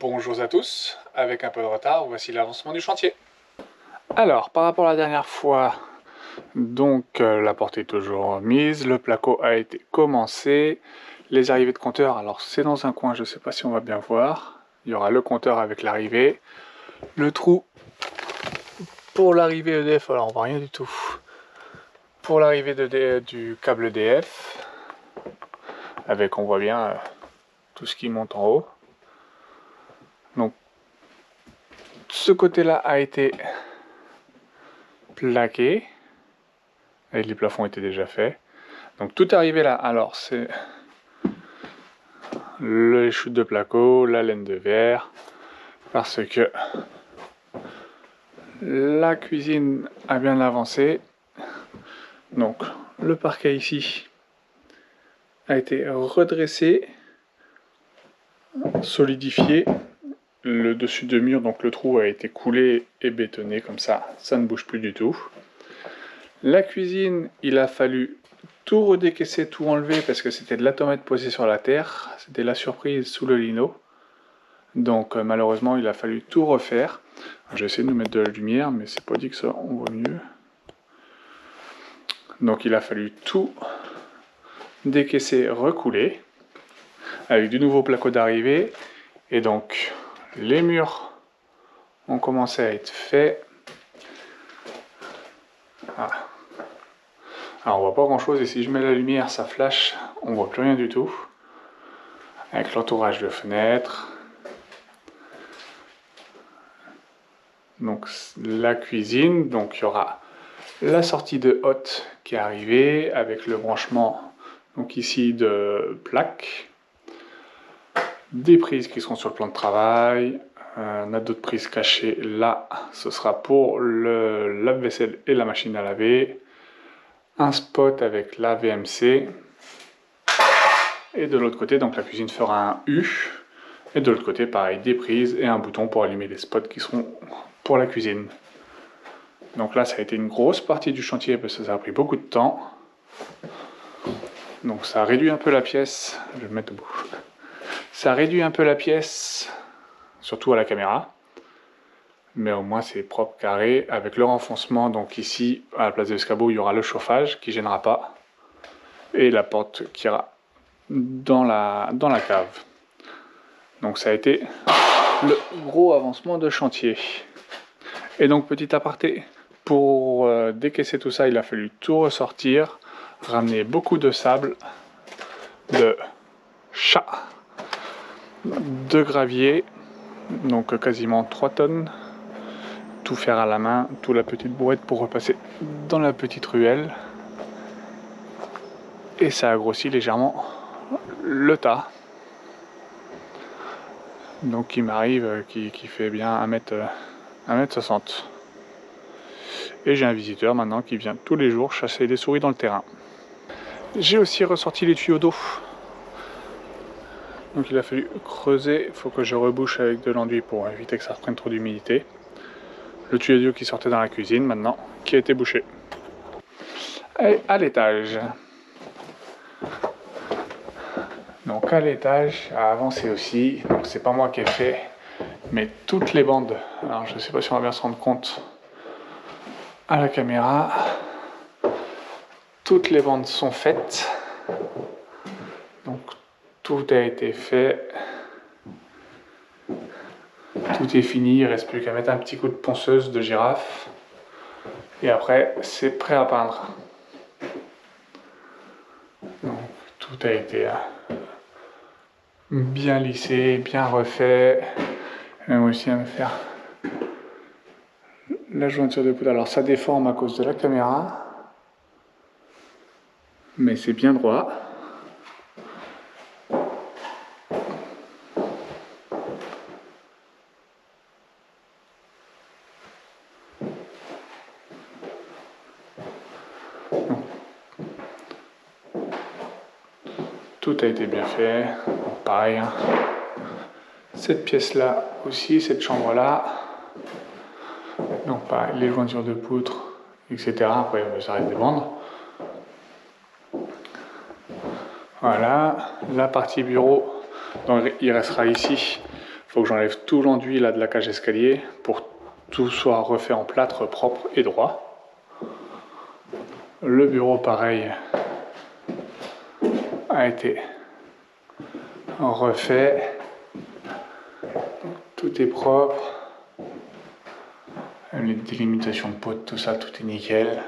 Bonjour à tous, avec un peu de retard, voici l'avancement du chantier. Alors, par rapport à la dernière fois, donc la porte est toujours mise, le placo a été commencé, les arrivées de compteur, alors c'est dans un coin, je ne sais pas si on va bien voir, il y aura le compteur avec l'arrivée, le trou pour l'arrivée EDF, alors on voit rien du tout, pour l'arrivée du câble EDF, avec on voit bien tout ce qui monte en haut. Donc ce côté-là a été plaqué, et les plafonds étaient déjà faits. Donc tout est arrivé là. Alors c'est les chutes de placo, la laine de verre, parce que la cuisine a bien avancé. Donc le parquet ici a été redressé, solidifié. Le dessus de mur, donc le trou a été coulé et bétonné comme ça ne bouge plus du tout. La cuisine, il a fallu tout redécaisser, tout enlever parce que c'était de la tomate posée sur la terre. C'était la surprise sous le lino. Donc malheureusement, il a fallu tout refaire. J'ai essayé de nous mettre de la lumière, mais c'est pas dit que ça on voit mieux. Donc il a fallu tout décaisser, recouler, avec du nouveau placo d'arrivée. Et donc les murs ont commencé à être faits. Ah. Alors on voit pas grand chose, et si je mets la lumière, ça flash, on voit plus rien du tout. Avec l'entourage de fenêtres. Donc la cuisine, donc il y aura la sortie de hotte qui est arrivée avec le branchement donc ici de plaques, des prises qui seront sur le plan de travail, on a d'autres prises cachées là, ce sera pour le lave-vaisselle et la machine à laver, un spot avec la VMC, et de l'autre côté donc la cuisine fera un U, et de l'autre côté pareil, des prises et un bouton pour allumer les spots qui seront pour la cuisine. Donc là ça a été une grosse partie du chantier parce que ça a pris beaucoup de temps. Donc ça réduit un peu la pièce, je vais le mettre au bout. Ça réduit un peu la pièce, surtout à la caméra. Mais au moins c'est propre, carré, avec le renfoncement. Donc ici, à la place de l'escabeau, il y aura le chauffage qui ne gênera pas. Et la porte qui ira dans la cave. Donc ça a été le gros avancement de chantier. Et donc petit aparté, pour décaisser tout ça, il a fallu tout ressortir, ramener beaucoup de sable, de chat, de gravier, donc quasiment 3 tonnes, tout faire à la main, toute la petite brouette pour repasser dans la petite ruelle. Et ça a grossi légèrement le tas. Donc qui m'arrive, qui fait bien 1m60. Et j'ai un visiteur maintenant qui vient tous les jours chasser des souris dans le terrain. J'ai aussi ressorti les tuyaux d'eau. Donc il a fallu creuser, il faut que je rebouche avec de l'enduit pour éviter que ça reprenne trop d'humidité. Le tuyau d'eau qui sortait dans la cuisine maintenant, qui a été bouché. Et à l'étage. Donc à l'étage, a avancé aussi, donc c'est pas moi qui ai fait, mais toutes les bandes, alors je sais pas si on va bien se rendre compte à la caméra, toutes les bandes sont faites, donc tout a été fait, tout est fini, il ne reste plus qu'à mettre un petit coup de ponceuse de girafe, et après c'est prêt à peindre. Donc tout a été bien lissé, bien refait. Même aussi à me faire la jointure de poudre. Alors ça déforme à cause de la caméra, mais c'est bien droit. Tout a été bien fait, pareil, hein. Cette pièce là aussi, cette chambre là, donc pareil, les jointures de poutre, etc. Après ça reste des bandes. Voilà, la partie bureau, donc il restera ici, faut que j'enlève tout l'enduit là de la cage escalier pour que tout soit refait en plâtre propre et droit. Le bureau pareil a été refait. Tout est propre. Les délimitations de potes, tout ça, tout est nickel.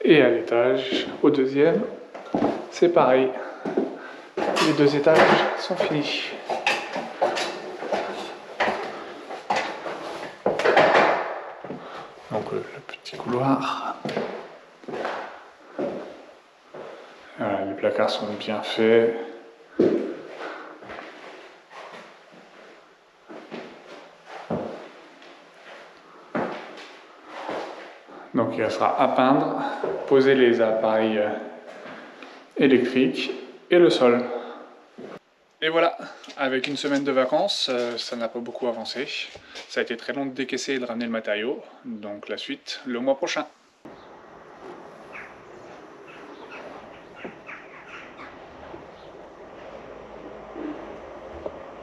Et à l'étage, au deuxième, c'est pareil. Les 2 étages sont finis. Donc le petit couloir. Voilà, les placards sont bien faits. Donc il restera à peindre, poser les appareils électriques et le sol. Et voilà, avec une semaine de vacances, ça n'a pas beaucoup avancé. Ça a été très long de décaisser et de ramener le matériau. Donc la suite, le mois prochain.